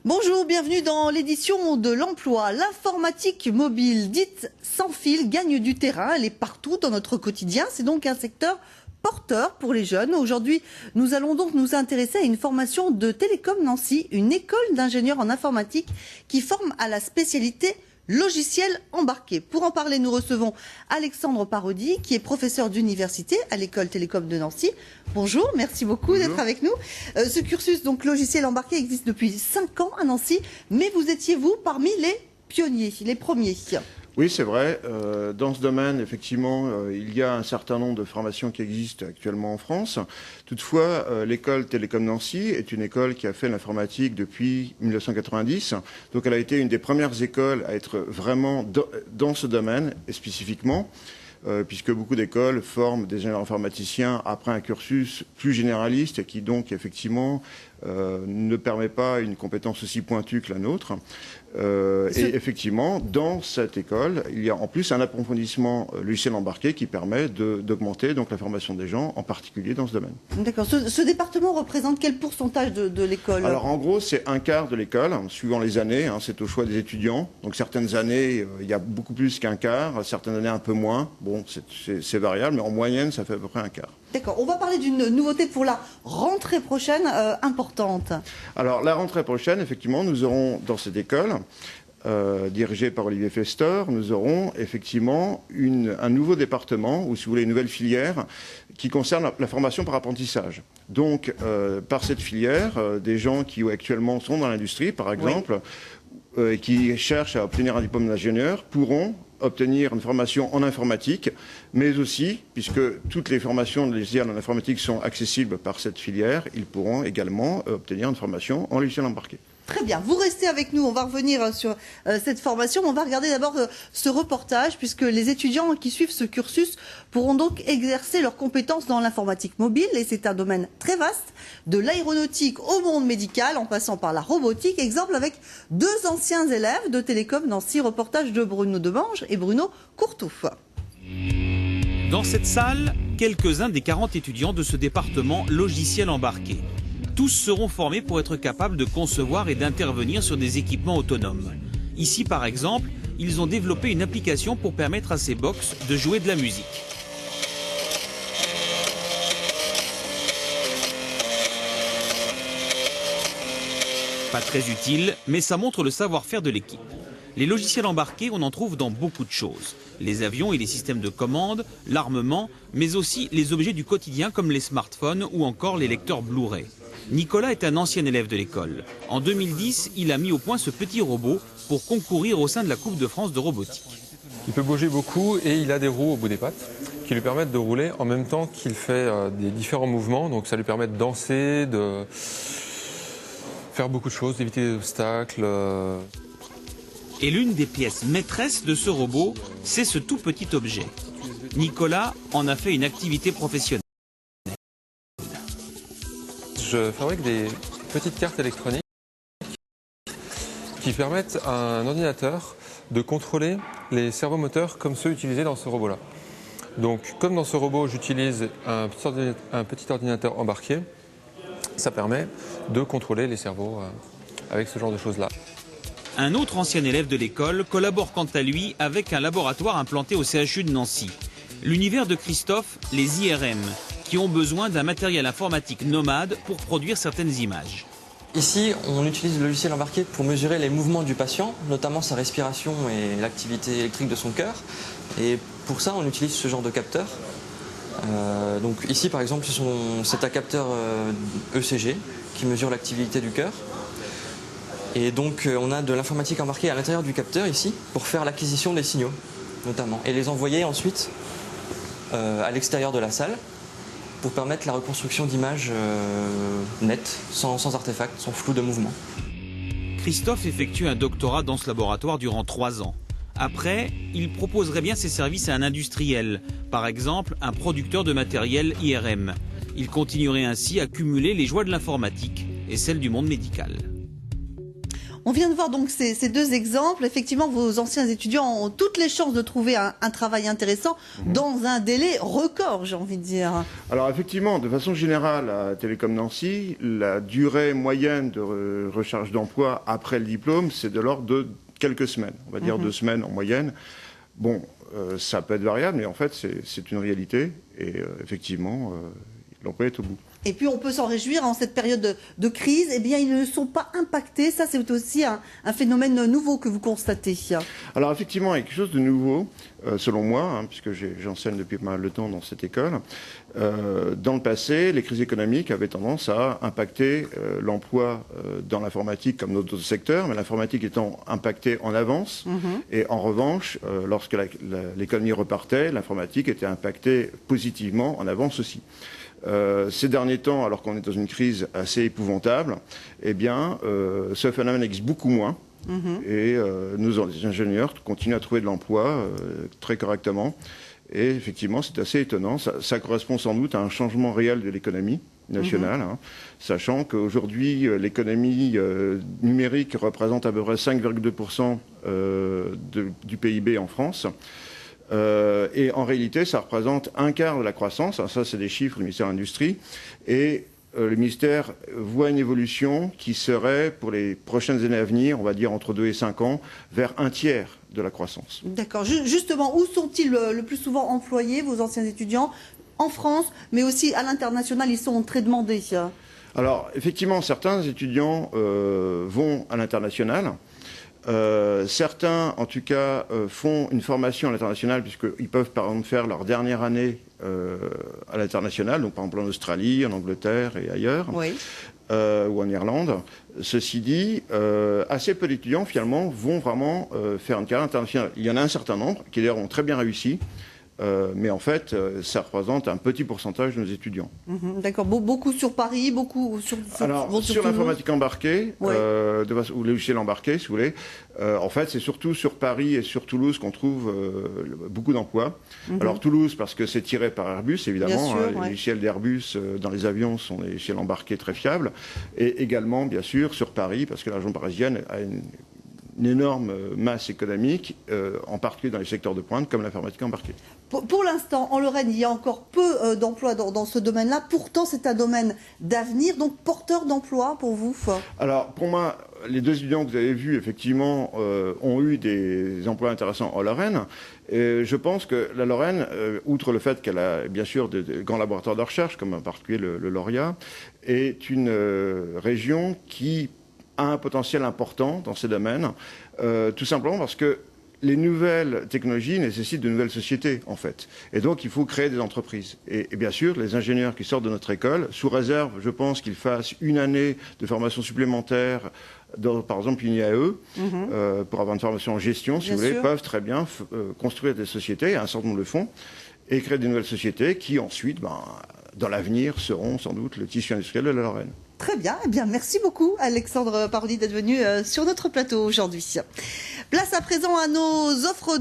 Bonjour, bienvenue dans l'édition de l'emploi. L'informatique mobile, dite sans fil, gagne du terrain. Elle est partout dans notre quotidien. C'est donc un secteur porteur pour les jeunes. Aujourd'hui, nous allons donc nous intéresser à une formation de Télécom Nancy, une école d'ingénieurs en informatique qui forme à la spécialité logiciel embarqué. Pour en parler, nous recevons Alexandre Parodi, qui est professeur d'université à l'école Télécom de Nancy. Bonjour, merci beaucoup d'être avec nous. Ce cursus, donc logiciel embarqué, existe depuis 5 ans à Nancy, mais vous étiez, vous, parmi les pionniers, les premiers. Oui, c'est vrai. Dans ce domaine, effectivement, il y a un certain nombre de formations qui existent actuellement en France. Toutefois, l'école Télécom Nancy est une école qui a fait l'informatique depuis 1990. Donc, elle a été une des premières écoles à être vraiment dans ce domaine, et spécifiquement, puisque beaucoup d'écoles forment des ingénieurs informaticiens après un cursus plus généraliste et qui donc, effectivement, ne permet pas une compétence aussi pointue que la nôtre. Et effectivement, dans cette école, il y a en plus un approfondissement logiciel embarqué qui permet d'augmenter donc la formation des gens, en particulier dans ce domaine. D'accord. Ce département représente quel pourcentage de l'école? Alors en gros, c'est un quart de l'école, suivant les années. C'est au choix des étudiants. Donc certaines années, il y a beaucoup plus qu'un quart, certaines années un peu moins. Bon, c'est variable, mais en moyenne, ça fait à peu près un quart. D'accord. On va parler d'une nouveauté pour la rentrée prochaine importante. Alors, la rentrée prochaine, effectivement, nous aurons dans cette école, dirigée par Olivier Festor, nous aurons effectivement un nouveau département, ou si vous voulez, une nouvelle filière, qui concerne la formation par apprentissage. Donc, par cette filière, des gens qui actuellement sont dans l'industrie, par exemple, et qui cherchent à obtenir un diplôme d'ingénieur, pourront obtenir une formation en informatique, mais aussi, puisque toutes les formations de logiciels en informatique sont accessibles par cette filière, ils pourront également obtenir une formation en logiciel embarqué. Très bien, vous restez avec nous, on va revenir sur cette formation, mais on va regarder d'abord ce reportage, puisque les étudiants qui suivent ce cursus pourront donc exercer leurs compétences dans l'informatique mobile, et c'est un domaine très vaste, de l'aéronautique au monde médical, en passant par la robotique. Exemple avec deux anciens élèves de Télécom Nancy, reportage de Bruno Demange et Bruno Courtouf. Dans cette salle, quelques-uns des 40 étudiants de ce département logiciel embarqué. Tous seront formés pour être capables de concevoir et d'intervenir sur des équipements autonomes. Ici, par exemple, ils ont développé une application pour permettre à ces box de jouer de la musique. Pas très utile, mais ça montre le savoir-faire de l'équipe. Les logiciels embarqués, on en trouve dans beaucoup de choses. Les avions et les systèmes de commande, l'armement, mais aussi les objets du quotidien comme les smartphones ou encore les lecteurs Blu-ray. Nicolas est un ancien élève de l'école. En 2010, il a mis au point ce petit robot pour concourir au sein de la Coupe de France de robotique. Il peut bouger beaucoup et il a des roues au bout des pattes qui lui permettent de rouler en même temps qu'il fait des différents mouvements. Donc ça lui permet de danser, de faire beaucoup de choses, d'éviter des obstacles. Et l'une des pièces maîtresses de ce robot, c'est ce tout petit objet. Nicolas en a fait une activité professionnelle. Je fabrique des petites cartes électroniques qui permettent à un ordinateur de contrôler les servomoteurs comme ceux utilisés dans ce robot-là. Donc, comme dans ce robot, j'utilise un petit ordinateur embarqué, ça permet de contrôler les cerveaux avec ce genre de choses-là. Un autre ancien élève de l'école collabore quant à lui avec un laboratoire implanté au CHU de Nancy. L'univers de Christophe, les IRM, qui ont besoin d'un matériel informatique nomade pour produire certaines images. Ici, on utilise le logiciel embarqué pour mesurer les mouvements du patient, notamment sa respiration et l'activité électrique de son cœur. Et pour ça, on utilise ce genre de capteur. Donc ici, par exemple, c'est un capteur ECG qui mesure l'activité du cœur. Et donc, on a de l'informatique embarquée à l'intérieur du capteur ici pour faire l'acquisition des signaux, notamment, et les envoyer ensuite à l'extérieur de la salle pour permettre la reconstruction d'images nettes, sans artefacts, sans flou de mouvement. Christophe effectue un doctorat dans ce laboratoire durant 3 ans. Après, il proposerait bien ses services à un industriel, par exemple un producteur de matériel IRM. Il continuerait ainsi à cumuler les joies de l'informatique et celles du monde médical. On vient de voir donc ces deux exemples. Effectivement, vos anciens étudiants ont toutes les chances de trouver un travail intéressant dans un délai record, j'ai envie de dire. Alors effectivement, de façon générale, à Télécom Nancy, la durée moyenne de recherche d'emploi après le diplôme, c'est de l'ordre de quelques semaines. On va dire 2 semaines en moyenne. Bon, ça peut être variable, mais en fait, c'est une réalité. Et effectivement, l'emploi est au bout. Et puis on peut s'en réjouir en cette période de crise, eh bien ils ne sont pas impactés. Ça c'est aussi un phénomène nouveau que vous constatez. Alors effectivement, il y a quelque chose de nouveau, selon moi, puisque j'enseigne depuis pas mal de temps dans cette école. Dans le passé, les crises économiques avaient tendance à impacter l'emploi dans l'informatique comme dans d'autres secteurs, mais l'informatique étant impactée en avance. Et en revanche, lorsque l'économie repartait, l'informatique était impactée positivement en avance aussi. Ces derniers temps, alors qu'on est dans une crise assez épouvantable, eh bien, ce phénomène existe beaucoup moins. Et nos ingénieurs continuent à trouver de l'emploi très correctement. Et effectivement, c'est assez étonnant. Ça correspond sans doute à un changement réel de l'économie nationale, sachant qu'aujourd'hui, l'économie numérique représente à peu près 5,2% du PIB en France. Et en réalité, ça représente un quart de la croissance. Alors ça, c'est des chiffres du ministère de l'Industrie. Et le ministère voit une évolution qui serait, pour les prochaines années à venir, on va dire entre 2 et 5 ans, vers un tiers de la croissance. D'accord. Justement, où sont-ils le plus souvent employés, vos anciens étudiants? En France, mais aussi à l'international, ils sont très demandés. Alors, effectivement, certains étudiants vont à l'international. Certains, en tout cas, font une formation à l'international puisqu'ils peuvent, par exemple, faire leur dernière année à l'international, donc par exemple en Australie, en Angleterre et ailleurs, ou en Irlande. Ceci dit, assez peu d'étudiants, finalement, vont vraiment faire une carrière internationale. Il y en a un certain nombre qui, d'ailleurs, ont très bien réussi. Mais en fait, ça représente un petit pourcentage de nos étudiants. D'accord. Beaucoup sur Paris, beaucoup sur l'informatique embarquée, ou le logiciel embarqué, si vous voulez. En fait, c'est surtout sur Paris et sur Toulouse qu'on trouve beaucoup d'emplois. Alors Toulouse, parce que c'est tiré par Airbus, évidemment. Bien sûr, les logiciels d'Airbus dans les avions sont des logiciels embarqués très fiables. Et également, bien sûr, sur Paris, parce que la région parisienne a une énorme masse économique, en particulier dans les secteurs de pointe, comme l'informatique embarquée. Pour l'instant, en Lorraine, il y a encore peu d'emplois dans ce domaine-là. Pourtant, c'est un domaine d'avenir, donc porteur d'emplois pour vous. Alors, pour moi, les 2 étudiants que vous avez vus, effectivement, ont eu des emplois intéressants en Lorraine. Et je pense que la Lorraine, outre le fait qu'elle a bien sûr de grands laboratoires de recherche, comme en particulier le Lauréat, est une région qui a un potentiel important dans ces domaines, tout simplement parce que les nouvelles technologies nécessitent de nouvelles sociétés, en fait. Et donc, il faut créer des entreprises. Et bien sûr, les ingénieurs qui sortent de notre école, sous réserve, je pense qu'ils fassent une année de formation supplémentaire dans, par exemple, une IAE, pour avoir une formation en gestion, si vous voulez, peuvent très bien construire des sociétés, et un certain nombre le font, et créer des nouvelles sociétés qui, ensuite, dans l'avenir, seront sans doute le tissu industriel de la Lorraine. Très bien. Eh bien, merci beaucoup, Alexandre Parodi, d'être venu sur notre plateau aujourd'hui. Place à présent à nos offres